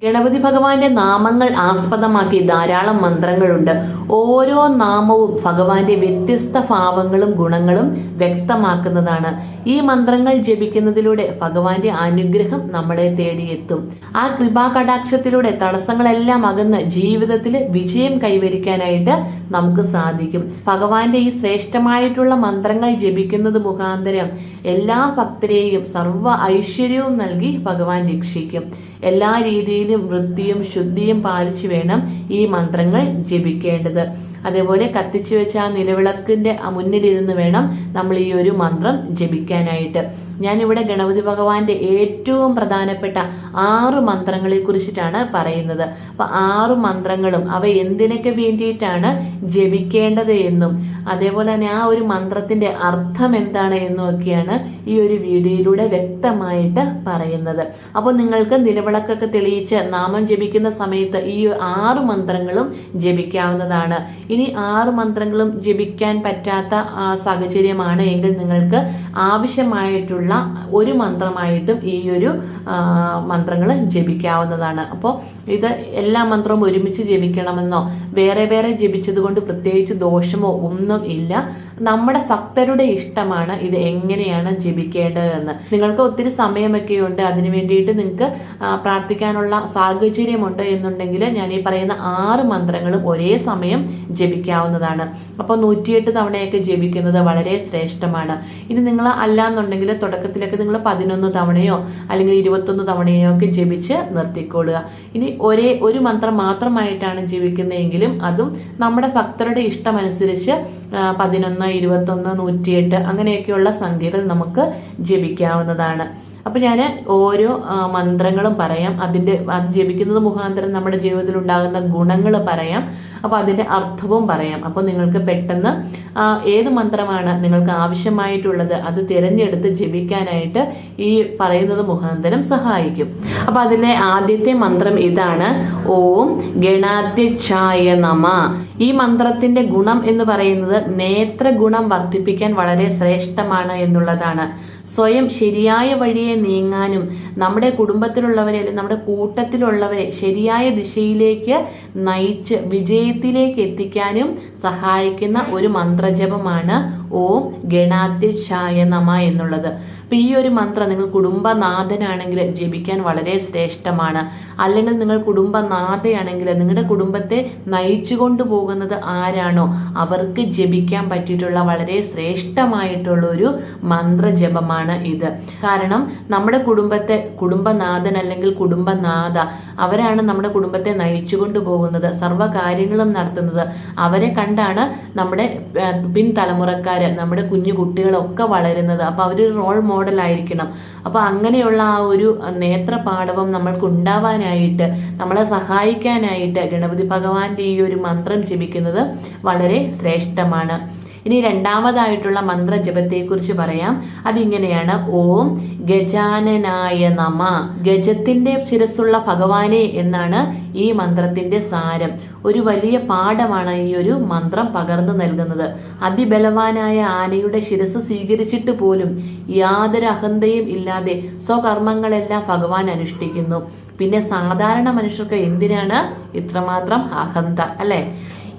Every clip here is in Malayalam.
ഗണപതി ഭഗവാന്റെ നാമങ്ങൾ ആസ്പദമാക്കി ധാരാളം മന്ത്രങ്ങളുണ്ട്. ഓരോ നാമവും ഭഗവാന്റെ വ്യത്യസ്ത ഭാവങ്ങളും ഗുണങ്ങളും വ്യക്തമാക്കുന്നതാണ്. ഈ മന്ത്രങ്ങൾ ജപിക്കുന്നതിലൂടെ ഭഗവാന്റെ അനുഗ്രഹം നമ്മളെ തേടിയെത്തും. ആ കൃപാകടാക്ഷത്തിലൂടെ തടസ്സങ്ങളെല്ലാം അകന്ന് ജീവിതത്തിൽ വിജയം കൈവരിക്കാനായിട്ട് നമുക്ക് സാധിക്കും. ഭഗവാന്റെ ഈ ശ്രേഷ്ഠമായിട്ടുള്ള മന്ത്രങ്ങൾ ജപിക്കുന്നത് മുഖാന്തരം എല്ലാ ഭക്തരെയും സർവ്വ ഐശ്വര്യവും നൽകി ഭഗവാൻ രക്ഷിക്കും. എല്ലാ രീതിയിലും വൃത്തിയും ശുദ്ധിയും പാലിച്ചു വേണം ഈ മന്ത്രങ്ങൾ ജപിക്കേണ്ടത്. അതേപോലെ കത്തിച്ചു വെച്ച ആ നിലവിളക്കിന്റെ മുന്നിലിരുന്ന് വേണം നമ്മൾ ഈ ഒരു മന്ത്രം ജപിക്കാനായിട്ട്. ഞാനിവിടെ ഗണപതി ഭഗവാന്റെ ഏറ്റവും പ്രധാനപ്പെട്ട 6 മന്ത്രങ്ങളെ കുറിച്ചിട്ടാണ് പറയുന്നത്. അപ്പൊ 6 മന്ത്രങ്ങളും അവ എന്തിനൊക്കെ വേണ്ടിയിട്ടാണ് ജപിക്കേണ്ടത് എന്നും അതേപോലെ തന്നെ ആ ഒരു മന്ത്രത്തിന്റെ അർത്ഥം എന്താണ് എന്നും ഒക്കെയാണ് ഈ ഒരു വീഡിയോയിലൂടെ വ്യക്തമായിട്ട് പറയുന്നത്. അപ്പോൾ നിങ്ങൾക്ക് നിലവിളക്കൊക്കെ തെളിയിച്ച് നാമം ജപിക്കുന്ന സമയത്ത് ഈ 6 മന്ത്രങ്ങളും ജപിക്കാവുന്നതാണ്. ഇനി 6 മന്ത്രങ്ങളും ജപിക്കാൻ പറ്റാത്ത സാഹചര്യമാണ് എങ്കിൽ നിങ്ങൾക്ക് ആവശ്യമായിട്ടുള്ള ഒരു മന്ത്രമായിട്ടും ഈ ഒരു മന്ത്രങ്ങൾ ജപിക്കാവുന്നതാണ്. അപ്പോൾ ഇത് എല്ലാ മന്ത്രവും ഒരുമിച്ച് ജപിക്കണമെന്നോ വേറെ വേറെ ജപിച്ചത് കൊണ്ട് പ്രത്യേകിച്ച് ദോഷമോ ഒന്നും ഇല്ല. നമ്മുടെ ഭക്തരുടെ ഇഷ്ടമാണ് ഇത് എങ്ങനെയാണ് ജപിക്കേണ്ടതെന്ന്. നിങ്ങൾക്ക് ഒത്തിരി സമയമൊക്കെ ഉണ്ട്, അതിനു വേണ്ടിയിട്ട് നിങ്ങൾക്ക് പ്രാർത്ഥിക്കാനുള്ള സാഹചര്യമുണ്ട് എന്നുണ്ടെങ്കിൽ ഞാൻ ഈ പറയുന്ന 6 മന്ത്രങ്ങളും ഒരേ സമയം ജപിക്കാവുന്നതാണ്. അപ്പോൾ 108 തവണയൊക്കെ ജപിക്കുന്നത് വളരെ ശ്രേഷ്ഠമാണ്. ഇനി നിങ്ങൾ അല്ലാന്നുണ്ടെങ്കിൽ തുടക്കത്തിലൊക്കെ നിങ്ങൾ 11 തവണയോ അല്ലെങ്കിൽ 21 തവണയോ ഒക്കെ ജപിച്ച് നിർത്തിക്കൊള്ളുക. ഇനി ഒരു മന്ത്രം മാത്രമായിട്ടാണ് ജപിക്കുന്നതെങ്കിലും അതും നമ്മുടെ ഭക്തരുടെ ഇഷ്ടമനുസരിച്ച് 11, 21, 108 അങ്ങനെയൊക്കെയുള്ള സംഖ്യകൾ നമുക്ക് ജപിക്കാവുന്നതാണ്. അപ്പൊ ഞാൻ ഓരോ മന്ത്രങ്ങളും പറയാം. അത് ജപിക്കുന്നത് മുഖാന്തരം നമ്മുടെ ജീവിതത്തിൽ ഉണ്ടാകുന്ന ഗുണങ്ങൾ പറയാം. അപ്പൊ അതിന്റെ അർത്ഥവും പറയാം. അപ്പോൾ നിങ്ങൾക്ക് പെട്ടെന്ന് ഏത് മന്ത്രമാണ് നിങ്ങൾക്ക് ആവശ്യമായിട്ടുള്ളത് അത് തിരഞ്ഞെടുത്ത് ജപിക്കാനായിട്ട് ഈ പറയുന്നത് മുഖാന്തരം സഹായിക്കും. അപ്പൊ അതിലെ ആദ്യത്തെ മന്ത്രം ഇതാണ്: ഓം ഗണാധ്യക്ഷായ നമ. ഈ മന്ത്രത്തിന്റെ ഗുണം എന്ന് പറയുന്നത് നേത്ര ഗുണം വർദ്ധിപ്പിക്കാൻ വളരെ ശ്രേഷ്ഠമാണ് എന്നുള്ളതാണ്. സ്വയം ശരിയായ വഴിയെ നീങ്ങാനും നമ്മുടെ കുടുംബത്തിലുള്ളവരെ അല്ലെങ്കിൽ നമ്മുടെ കൂട്ടത്തിലുള്ളവരെ ശരിയായ ദിശയിലേക്ക് നയിച്ച് വിജയത്തിലേക്ക് എത്തിക്കാനും സഹായിക്കുന്ന ഒരു മന്ത്രജപമാണ് ഓം ഗണാധ്യക്ഷായ നമ എന്നുള്ളത്. അപ്പൊ ഈ ഒരു മന്ത്രം നിങ്ങൾ കുടുംബനാഥനാണെങ്കിൽ ജപിക്കാൻ വളരെ ശ്രേഷ്ഠമാണ്. അല്ലെങ്കിൽ നിങ്ങൾ കുടുംബനാഥയാണെങ്കിൽ നിങ്ങളുടെ കുടുംബത്തെ നയിച്ചു കൊണ്ടുപോകുന്നത് ആരാണോ അവർക്ക് ജപിക്കാൻ പറ്റിയിട്ടുള്ള വളരെ ശ്രേഷ്ഠമായിട്ടുള്ള ഒരു മന്ത്രജപമാണ് ഇത്. കാരണം നമ്മുടെ കുടുംബനാഥൻ അല്ലെങ്കിൽ കുടുംബനാഥ അവരാണ് നമ്മുടെ കുടുംബത്തെ നയിച്ചു കൊണ്ടുപോകുന്നത്, സർവ്വകാര്യങ്ങളും നടത്തുന്നത്. അവരെ കണ്ടാണ് നമ്മുടെ പിൻതലമുറക്കാര് നമ്മുടെ കുഞ്ഞു കുട്ടികളൊക്കെ വളരുന്നത്. അപ്പൊ അവര് റോൾ മോഡൽ ആയിരിക്കണം. അപ്പൊ അങ്ങനെയുള്ള ആ ഒരു നേത്രപാടവം നമ്മൾക്ക് ഉണ്ടാവാനായിട്ട് നമ്മളെ സഹായിക്കാനായിട്ട് ഗണപതി ഭഗവാന്റെ ഈ ഒരു മന്ത്രം ജപിക്കുന്നത് വളരെ ശ്രേഷ്ഠമാണ്. ഇനി രണ്ടാമതായിട്ടുള്ള മന്ത്രജപത്തെക്കുറിച്ച് പറയാം. അതിങ്ങനെയാണ്: ഓം ഗജാനനായ നമ. ഗജത്തിന്റെ ശിരസ്സുള്ള ഭഗവാനെ എന്നാണ് ഈ മന്ത്രത്തിന്റെ സാരം. ഒരു വലിയ പാഠമാണ് ഈ ഒരു മന്ത്രം പകർന്നു നൽകുന്നത്. അതിബലവാനായ ആനയുടെ ശിരസ് സ്വീകരിച്ചിട്ട് പോലും യാതൊരു അഹന്തയും ഇല്ലാതെ സ്വകർമ്മങ്ങളെല്ലാം ഭഗവാൻ അനുഷ്ഠിക്കുന്നു. പിന്നെ സാധാരണ മനുഷ്യർക്ക് എന്തിനാണ് ഇത്രമാത്രം അഹന്ത, അല്ലെ?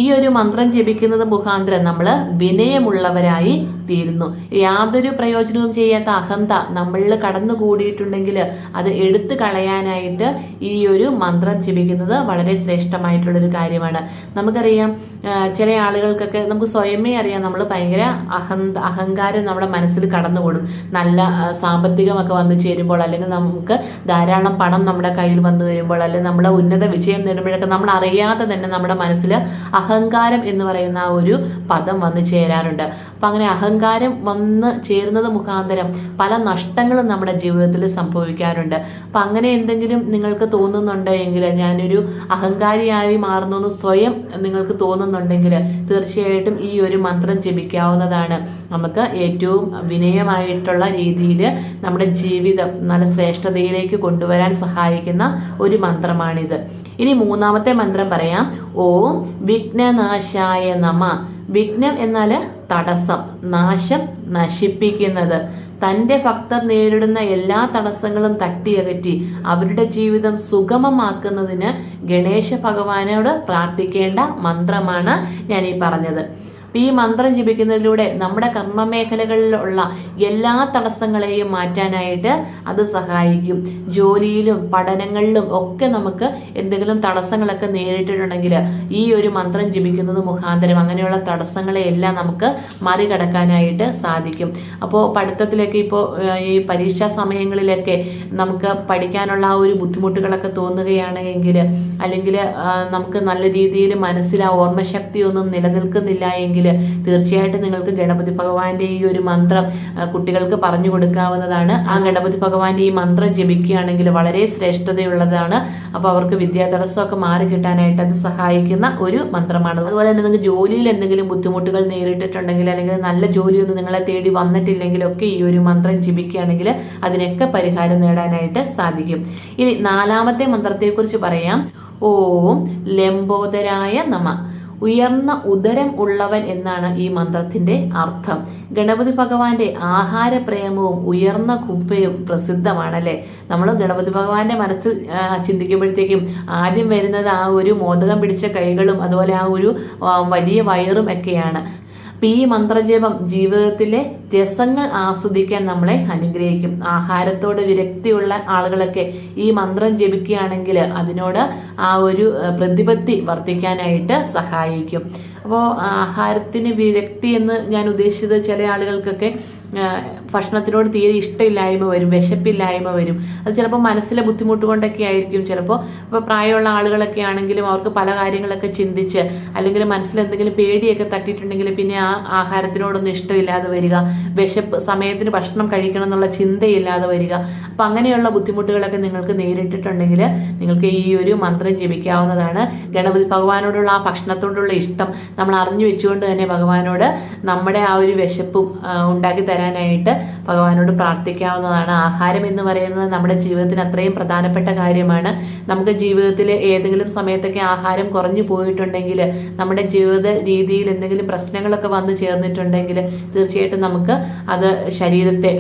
ഈ ഒരു മന്ത്രം ജപിക്കുന്നത് മുഖാന്തരം നമ്മൾ വിനയമുള്ളവരായി തീരുന്നു. യാതൊരു പ്രയോജനവും ചെയ്യാത്ത അഹന്ത നമ്മളിൽ കടന്നുകൂടിയിട്ടുണ്ടെങ്കിൽ അത് എടുത്തു കളയാനായിട്ട് ഈ ഒരു മന്ത്രം ജപിക്കുന്നത് വളരെ ശ്രേഷ്ഠമായിട്ടുള്ളൊരു കാര്യമാണ്. നമുക്കറിയാം, ചില ആളുകൾക്കൊക്കെ നമുക്ക് സ്വയമേ അറിയാം നമ്മൾ ഭയങ്കര അഹങ്കാരം നമ്മുടെ മനസ്സിൽ കടന്നുകൂടും. നല്ല സാമ്പത്തികമൊക്കെ വന്നു ചേരുമ്പോൾ അല്ലെങ്കിൽ നമുക്ക് ധാരാളം പണം നമ്മുടെ കയ്യിൽ വന്നു വരുമ്പോൾ അല്ലെങ്കിൽ നമ്മളെ ഉന്നത വിജയം നേടുമ്പോഴൊക്കെ നമ്മൾ അറിയാതെ തന്നെ നമ്മുടെ മനസ്സിൽ അഹങ്കാരം എന്ന് പറയുന്ന ആ ഒരു പദം വന്നു ചേരാറുണ്ട്. അപ്പൊ അങ്ങനെ അഹങ്കാരം വന്ന് ചേരുന്നത് മുഖാന്തരം പല നഷ്ടങ്ങളും നമ്മുടെ ജീവിതത്തിൽ സംഭവിക്കാറുണ്ട്. അപ്പൊ അങ്ങനെ എന്തെങ്കിലും നിങ്ങൾക്ക് തോന്നുന്നുണ്ട് എങ്കിൽ, ഞാനൊരു അഹങ്കാരിയായി മാറുന്നു എന്ന് സ്വയം നിങ്ങൾക്ക് തോന്നുന്നുണ്ടെങ്കിൽ തീർച്ചയായിട്ടും ഈ ഒരു മന്ത്രം ജപിക്കാവുന്നതാണ്. നമുക്ക് ഏറ്റവും വിനയമായിട്ടുള്ള രീതിയിൽ നമ്മുടെ ജീവിതം നല്ല ശ്രേഷ്ഠതയിലേക്ക് കൊണ്ടുവരാൻ സഹായിക്കുന്ന ഒരു മന്ത്രമാണിത്. ഇനി മൂന്നാമത്തെ മന്ത്രം പറയാം: ഓം വിഘ്നനാശായ നമ. വിഘ്നം എന്നാൽ തടസ്സം, നാശം, നശിപ്പിക്കുന്നത്. തൻ്റെ ഭക്തർ നേരിടുന്ന എല്ലാ തടസ്സങ്ങളും തട്ടിയകറ്റി അവരുടെ ജീവിതം സുഗമമാക്കുന്നതിന് ഗണേശ ഭഗവാനോട് പ്രാർത്ഥിക്കേണ്ട മന്ത്രമാണ് ഞാൻ ഈ പറഞ്ഞത്. ഈ മന്ത്രം ജപിക്കുന്നതിലൂടെ നമ്മുടെ കർമ്മമേഖലകളിലുള്ള എല്ലാ തടസ്സങ്ങളെയും മാറ്റാനായിട്ട് അത് സഹായിക്കും. ജോലിയിലും പഠനങ്ങളിലും ഒക്കെ നമുക്ക് എന്തെങ്കിലും തടസ്സങ്ങളൊക്കെ നേരിട്ടിട്ടുണ്ടെങ്കിൽ ഈ ഒരു മന്ത്രം ജപിക്കുന്നത് മുഖാന്തരം അങ്ങനെയുള്ള തടസ്സങ്ങളെ എല്ലാം നമുക്ക് മറികടക്കാനായിട്ട് സാധിക്കും. അപ്പോൾ പഠിത്തത്തിലൊക്കെ ഇപ്പോൾ ഈ പരീക്ഷാ സമയങ്ങളിലൊക്കെ നമുക്ക് പഠിക്കാനുള്ള ആ ഒരു ബുദ്ധിമുട്ടുകളൊക്കെ തോന്നുകയാണ് എങ്കിൽ, അല്ലെങ്കിൽ നമുക്ക് നല്ല രീതിയിൽ മനസ്സിൽ ആ ഓർമ്മശക്തിയൊന്നും നിലനിൽക്കുന്നില്ല എങ്കിൽ തീർച്ചയായിട്ടും നിങ്ങൾക്ക് ഗണപതി ഭഗവാന്റെ ഈ ഒരു മന്ത്രം കുട്ടികൾക്ക് പറഞ്ഞു കൊടുക്കാവുന്നതാണ്. ആ ഗണപതി ഭഗവാന്റെ ഈ മന്ത്രം ജപിക്കുകയാണെങ്കിൽ വളരെ ശ്രേഷ്ഠതയുള്ളതാണ്. അപ്പോൾ അവർക്ക് വിദ്യാ തടസ്സമൊക്കെ മാറി കിട്ടാനായിട്ട് അത് സഹായിക്കുന്ന ഒരു മന്ത്രമാണ്. അതുപോലെ തന്നെ നിങ്ങൾക്ക് ജോലിയിൽ എന്തെങ്കിലും ബുദ്ധിമുട്ടുകൾ നേരിട്ടിട്ടുണ്ടെങ്കിൽ, അല്ലെങ്കിൽ നല്ല ജോലിയൊന്നും നിങ്ങളെ തേടി വന്നിട്ടില്ലെങ്കിലൊക്കെ ഈ ഒരു മന്ത്രം ജപിക്കുകയാണെങ്കിൽ അതിനൊക്കെ പരിഹാരം നേടാനായിട്ട് സാധിക്കും. ഇനി 4ാമത്തെ മന്ത്രത്തെക്കുറിച്ച് പറയാം. ഓം ലംബോദരായ നമ. ഉയർന്ന ഉദരം ഉള്ളവൻ എന്നാണ് ഈ മന്ത്രത്തിന്റെ അർത്ഥം. ഗണപതി ഭഗവാന്റെ ആഹാരപ്രേമവും ഉയർന്ന കുപ്പയും പ്രസിദ്ധമാണല്ലേ. നമ്മൾ ഗണപതി ഭഗവാന്റെ മനസ്സിൽ ചിന്തിക്കുമ്പോഴത്തേക്കും ആദ്യം വരുന്നത് ആ ഒരു മോദകം പിടിച്ച കൈകളും അതുപോലെ ആ ഒരു വലിയ വയറും ഒക്കെയാണ്. അപ്പം ഈ മന്ത്രജപം ജീവിതത്തിലെ രസങ്ങൾ ആസ്വദിക്കാൻ നമ്മളെ അനുഗ്രഹിക്കും. ആഹാരത്തോട് വിരക്തിയുള്ള ആളുകളൊക്കെ ഈ മന്ത്രം ജപിക്കുകയാണെങ്കിൽ അതിനോട് ആ ഒരു പ്രതിപത്തി വർദ്ധിക്കാനായിട്ട് സഹായിക്കും. അപ്പോൾ ആഹാരത്തിന് വിരക്തി എന്ന് ഞാൻ ഉദ്ദേശിച്ചത് ചില ആളുകൾക്കൊക്കെ ഭക്ഷണത്തിനോട് തീരെ ഇഷ്ടമില്ലായ്മ വരും, വിശപ്പില്ലായ്മ വരും. അത് ചിലപ്പോൾ മനസ്സിലെ ബുദ്ധിമുട്ട് കൊണ്ടൊക്കെ ആയിരിക്കും. ചിലപ്പോൾ ഇപ്പോൾ പ്രായമുള്ള ആളുകളൊക്കെ ആണെങ്കിലും അവർക്ക് പല കാര്യങ്ങളൊക്കെ ചിന്തിച്ച് അല്ലെങ്കിൽ മനസ്സിൽ എന്തെങ്കിലും പേടിയൊക്കെ തട്ടിയിട്ടുണ്ടെങ്കിൽ പിന്നെ ആ ആഹാരത്തിനോടൊന്നും ഇഷ്ടമില്ലാതെ വരിക, വിശപ്പ്, സമയത്തിന് ഭക്ഷണം കഴിക്കണം എന്നുള്ള ചിന്തയില്ലാതെ വരിക. അപ്പം അങ്ങനെയുള്ള ബുദ്ധിമുട്ടുകളൊക്കെ നിങ്ങൾക്ക് നേരിട്ടിട്ടുണ്ടെങ്കിൽ നിങ്ങൾക്ക് ഈ ഒരു മന്ത്രം ജപിക്കാവുന്നതാണ്. ഗണപതി ഭഗവാനോടുള്ള ആ ഭക്ഷണത്തോടുള്ള ഇഷ്ടം നമ്മൾ അറിഞ്ഞു വെച്ചുകൊണ്ട് തന്നെ ഭഗവാനോട് നമ്മുടെ ആ ഒരു വിശപ്പും ഉണ്ടാക്കി തരാനായിട്ട് ഭഗവാനോട് പ്രാർത്ഥിക്കാവുന്നതാണ്. ആഹാരം എന്ന് പറയുന്നത് നമ്മുടെ ജീവിതത്തിന് അത്രയും പ്രധാനപ്പെട്ട കാര്യമാണ്. നമുക്ക് ജീവിതത്തിൽ ഏതെങ്കിലും സമയത്തൊക്കെ ആഹാരം കുറഞ്ഞു പോയിട്ടുണ്ടെങ്കിൽ, നമ്മുടെ ജീവിത രീതിയിൽ എന്തെങ്കിലും പ്രശ്നങ്ങളൊക്കെ വന്നു ചേർന്നിട്ടുണ്ടെങ്കിൽ തീർച്ചയായിട്ടും നമുക്ക് അത് ശരീരത്തെ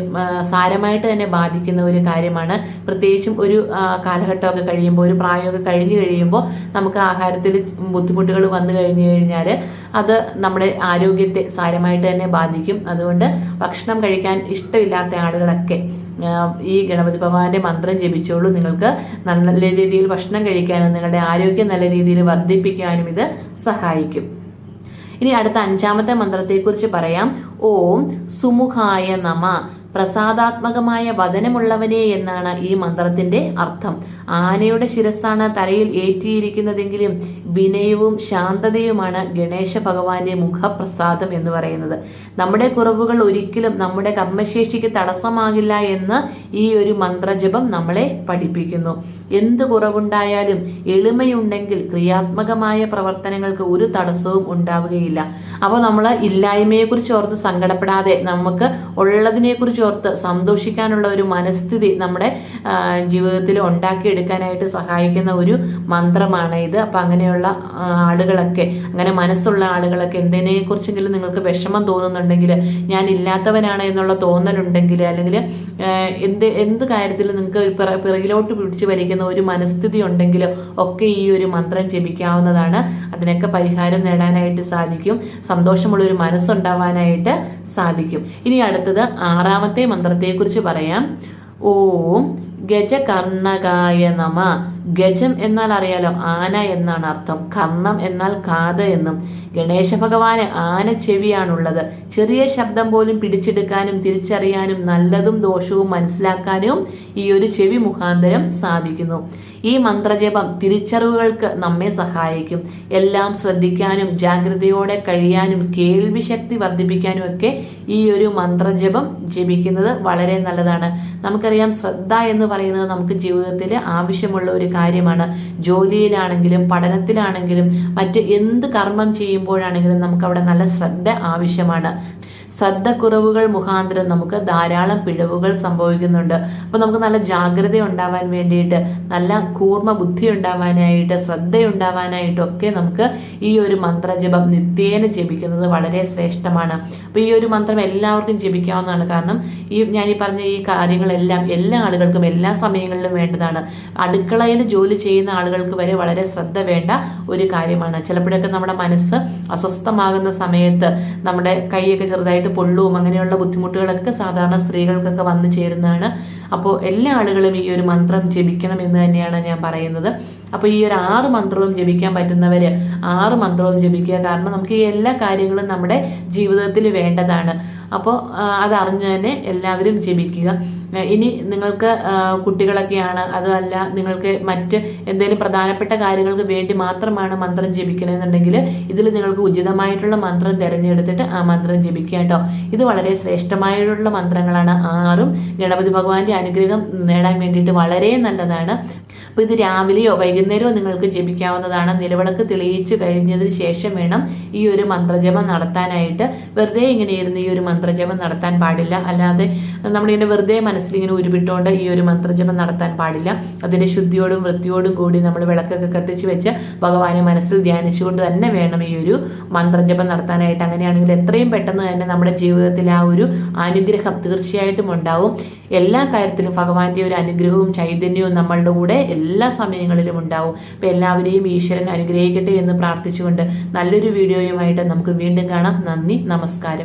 സാരമായിട്ട് തന്നെ ബാധിക്കുന്ന ഒരു കാര്യമാണ്. പ്രത്യേകിച്ചും ഒരു കാലഘട്ടമൊക്കെ കഴിയുമ്പോൾ, ഒരു പ്രായമൊക്കെ കഴിഞ്ഞു കഴിയുമ്പോൾ നമുക്ക് ആഹാരത്തിൽ ബുദ്ധിമുട്ടുകൾ വന്നു കഴിഞ്ഞു കഴിഞ്ഞാൽ അത് നമ്മുടെ ആരോഗ്യത്തെ സാരമായിട്ട് തന്നെ ബാധിക്കും. അതുകൊണ്ട് ഭക്ഷണം കഴിക്കാൻ ഇഷ്ടമില്ലാത്ത ആളുകളൊക്കെ ഈ ഗണപതി ഭഗവാന്റെ മന്ത്രം ജപിച്ചോളൂ. നിങ്ങൾക്ക് നല്ല രീതിയിൽ ഭക്ഷണം കഴിക്കാനും നിങ്ങളുടെ ആരോഗ്യം നല്ല രീതിയിൽ വർദ്ധിപ്പിക്കാനും ഇത് സഹായിക്കും. ഇനി അടുത്ത 5ാമത്തെ മന്ത്രത്തെക്കുറിച്ച് പറയാം. ഓം സുമുഖായ നമ. പ്രസാദാത്മകമായ വദനമുള്ളവനെ എന്നാണ് ഈ മന്ത്രത്തിന്റെ അർത്ഥം. ആനയുടെ ശിരസ്സാണ് തലയിൽ ഏറ്റിയിരിക്കുന്നതെങ്കിലും വിനയവും ശാന്തതയുമാണ് ഗണേശ ഭഗവാന്റെ മുഖപ്രസാദം എന്ന് പറയുന്നത്. നമ്മുടെ കുറവുകൾ ഒരിക്കലും നമ്മുടെ കർമ്മശേഷിക്ക് തടസ്സമാകില്ല എന്ന് ഈ ഒരു മന്ത്രജപം നമ്മളെ പഠിപ്പിക്കുന്നു. എന്ത് കുറവുണ്ടായാലും എളിമയുണ്ടെങ്കിൽ ക്രിയാത്മകമായ പ്രവർത്തനങ്ങൾക്ക് ഒരു തടസ്സവും ഉണ്ടാവുകയില്ല. അപ്പോൾ നമ്മൾ ഇല്ലായ്മയെക്കുറിച്ച് ഓർത്ത് സങ്കടപ്പെടാതെ നമുക്ക് ഉള്ളതിനെക്കുറിച്ച് ഓർത്ത് സന്തോഷിക്കാനുള്ള ഒരു മനസ്ഥിതി നമ്മുടെ ജീവിതത്തിൽ ഉണ്ടാക്കിയെടുക്കാനായിട്ട് സഹായിക്കുന്ന ഒരു മന്ത്രമാണ് ഇത്. അപ്പം അങ്ങനെയുള്ള ആളുകളൊക്കെ, അങ്ങനെ മനസ്സുള്ള ആളുകളൊക്കെ എന്തിനെക്കുറിച്ചെങ്കിലും നിങ്ങൾക്ക് വിഷമം തോന്നുന്നുണ്ടെങ്കിൽ, ഞാൻ ഇല്ലാത്തവനാണ് എന്നുള്ള തോന്നലുണ്ടെങ്കിൽ, അല്ലെങ്കിൽ എന്ത് കാര്യത്തിൽ നിങ്ങൾക്ക് പിറകിലോട്ട് പിടിച്ചു വലിക്കുന്ന ഒരു മനസ്ഥിതി ഉണ്ടെങ്കിൽ ഒക്കെ ഈ ഒരു മന്ത്രം ജപിക്കാവുന്നതാണ്. അതിനൊക്കെ പരിഹാരം നേടാനായിട്ട് സാധിക്കും. സന്തോഷമുള്ളൊരു മനസ്സുണ്ടാവാനായിട്ട് സാധിക്കും. ഇനി അടുത്തത് 6ാമത്തെ മന്ത്രത്തെക്കുറിച്ച് പറയാം. ഓം ഗജകർണകായ നമ. ഗജം എന്നാൽ അറിയാലോ, ആന എന്നാണ് അർത്ഥം. കർണം എന്നാൽ കാത് എന്നും. ഗണേശ ഭഗവാന് ആന ചെവിയാണുള്ളത്. ചെറിയ ശബ്ദം പോലും പിടിച്ചെടുക്കാനും തിരിച്ചറിയാനും നല്ലതും ദോഷവും മനസ്സിലാക്കാനും ഈ ഒരു ചെവി മുഖാന്തരം സാധിക്കുന്നു. ഈ മന്ത്രജപം തിരിച്ചറിവുകൾക്ക് നമ്മെ സഹായിക്കും. എല്ലാം ശ്രദ്ധിക്കാനും ജാഗ്രതയോടെ കഴിയാനും കേൾവി ശക്തി വർദ്ധിപ്പിക്കാനും ഒക്കെ ഈ ഒരു മന്ത്രജപം ജപിക്കുന്നത് വളരെ നല്ലതാണ്. നമുക്കറിയാം, ശ്രദ്ധ എന്ന് പറയുന്നത് നമുക്ക് ജീവിതത്തിൽ ആവശ്യമുള്ള ഒരു കാര്യമാണ്. ജോലിയിലാണെങ്കിലും പഠനത്തിലാണെങ്കിലും മറ്റ് എന്ത് കർമ്മം ചെയ്യുമ്പോഴാണെങ്കിലും നമുക്ക് അവിടെ നല്ല ശ്രദ്ധ ആവശ്യമാണ്. ശ്രദ്ധക്കുറവുകൾ മുഖാന്തരം നമുക്ക് ധാരാളം പിഴവുകൾ സംഭവിക്കുന്നുണ്ട്. അപ്പോൾ നമുക്ക് നല്ല ജാഗ്രത ഉണ്ടാവാൻ വേണ്ടിയിട്ട്, നല്ല കൂർമ്മ ബുദ്ധി ഉണ്ടാവാനായിട്ട്, ശ്രദ്ധയുണ്ടാവാനായിട്ടും ഒക്കെ നമുക്ക് ഈ ഒരു മന്ത്രജപം നിത്യേന ജപിക്കുന്നത് വളരെ ശ്രേഷ്ഠമാണ്. അപ്പോൾ ഈ ഒരു മന്ത്രം എല്ലാവർക്കും ജപിക്കാവുന്നതാണ്. കാരണം ഞാൻ ഈ പറഞ്ഞ ഈ കാര്യങ്ങളെല്ലാം എല്ലാ ആളുകൾക്കും എല്ലാ സമയങ്ങളിലും വേണ്ടതാണ്. അടുക്കളയിൽ ജോലി ചെയ്യുന്ന ആളുകൾക്ക് വരെ വളരെ ശ്രദ്ധ വേണ്ട ഒരു കാര്യമാണ്. ചിലപ്പോഴൊക്കെ നമ്മുടെ മനസ്സ് അസ്വസ്ഥമാകുന്ന സമയത്ത് നമ്മുടെ കൈയൊക്കെ ചെറുതായിട്ട് പൊള്ളും, അങ്ങനെയുള്ള ബുദ്ധിമുട്ടുകളൊക്കെ സാധാരണ സ്ത്രീകൾക്കൊക്കെ വന്നു ചേരുന്നതാണ്. അപ്പോൾ എല്ലാ ആളുകളും ഈ ഒരു മന്ത്രം ജപിക്കണം എന്ന് തന്നെയാണ് ഞാൻ പറയുന്നത്. അപ്പോൾ ഈ ഒരു 6 മന്ത്രവും ജപിക്കാൻ പറ്റുന്നവര് 6 മന്ത്രവും ജപിക്കുക. കാരണം നമുക്ക് ഈ എല്ലാ കാര്യങ്ങളും നമ്മുടെ ജീവിതത്തിൽ വേണ്ടതാണ്. അപ്പോൾ അതറിഞ്ഞു തന്നെ എല്ലാവരും ജപിക്കുക. ഇനി നിങ്ങൾക്ക് കുട്ടികളൊക്കെയാണ്, അതല്ല നിങ്ങൾക്ക് മറ്റ് എന്തെങ്കിലും പ്രധാനപ്പെട്ട കാര്യങ്ങൾക്ക് വേണ്ടി മാത്രമാണ് മന്ത്രം ജപിക്കണമെന്നുണ്ടെങ്കിൽ ഇതിൽ നിങ്ങൾക്ക് ഉചിതമായിട്ടുള്ള മന്ത്രം തിരഞ്ഞെടുത്തിട്ട് ആ മന്ത്രം ജപിക്കുക കേട്ടോ. ഇത് വളരെ ശ്രേഷ്ഠമായിട്ടുള്ള മന്ത്രങ്ങളാണ്. 6ഉം ഗണപതി ഭഗവാന്റെ അനുഗ്രഹം നേടാൻ വേണ്ടിയിട്ട് വളരെ നല്ലതാണ്. അപ്പോൾ ഇത് രാവിലെയോ വൈകുന്നേരമോ നിങ്ങൾക്ക് ജപിക്കാവുന്നതാണ്. നിലവിളക്ക് തെളിയിച്ച് കഴിഞ്ഞതിന് ശേഷം വേണം ഈ ഒരു മന്ത്രജപം നടത്താനായിട്ട്. വെറുതെ ഇങ്ങനെ ഇരുന്ന് ഈ ഒരു മന്ത്രജപം നടത്താൻ പാടില്ല. അല്ലാതെ നമ്മളിങ്ങനെ വെറുതെ മനസ്സിലിങ്ങനെ ഉരുവിട്ടുകൊണ്ട് ഈ ഒരു മന്ത്രജപം നടത്താൻ പാടില്ല. അതിൻ്റെ ശുദ്ധിയോടും വൃത്തിയോടും കൂടി നമ്മൾ വിളക്കൊക്കെ കത്തിച്ച് വെച്ച് ഭഗവാനെ മനസ്സിൽ ധ്യാനിച്ചുകൊണ്ട് തന്നെ വേണം ഈ ഒരു മന്ത്രജപം നടത്താനായിട്ട്. അങ്ങനെയാണെങ്കിൽ എത്രയും പെട്ടെന്ന് തന്നെ നമ്മുടെ ജീവിതത്തിൽ ആ ഒരു അനുഗ്രഹം തീർച്ചയായിട്ടും ഉണ്ടാവും. എല്ലാ കാര്യത്തിലും ഭഗവാന്റെ ഒരു അനുഗ്രഹവും ചൈതന്യവും നമ്മളുടെ കൂടെ എല്ലാ സമയങ്ങളിലും ഉണ്ടാവും. അപ്പോൾ എല്ലാവരെയും ഈശ്വരൻ അനുഗ്രഹിക്കട്ടെ എന്ന് പ്രാർത്ഥിച്ചുകൊണ്ട് നല്ലൊരു വീഡിയോയുമായിട്ട് നമുക്ക് വീണ്ടും കാണാം. നന്ദി, നമസ്കാരം.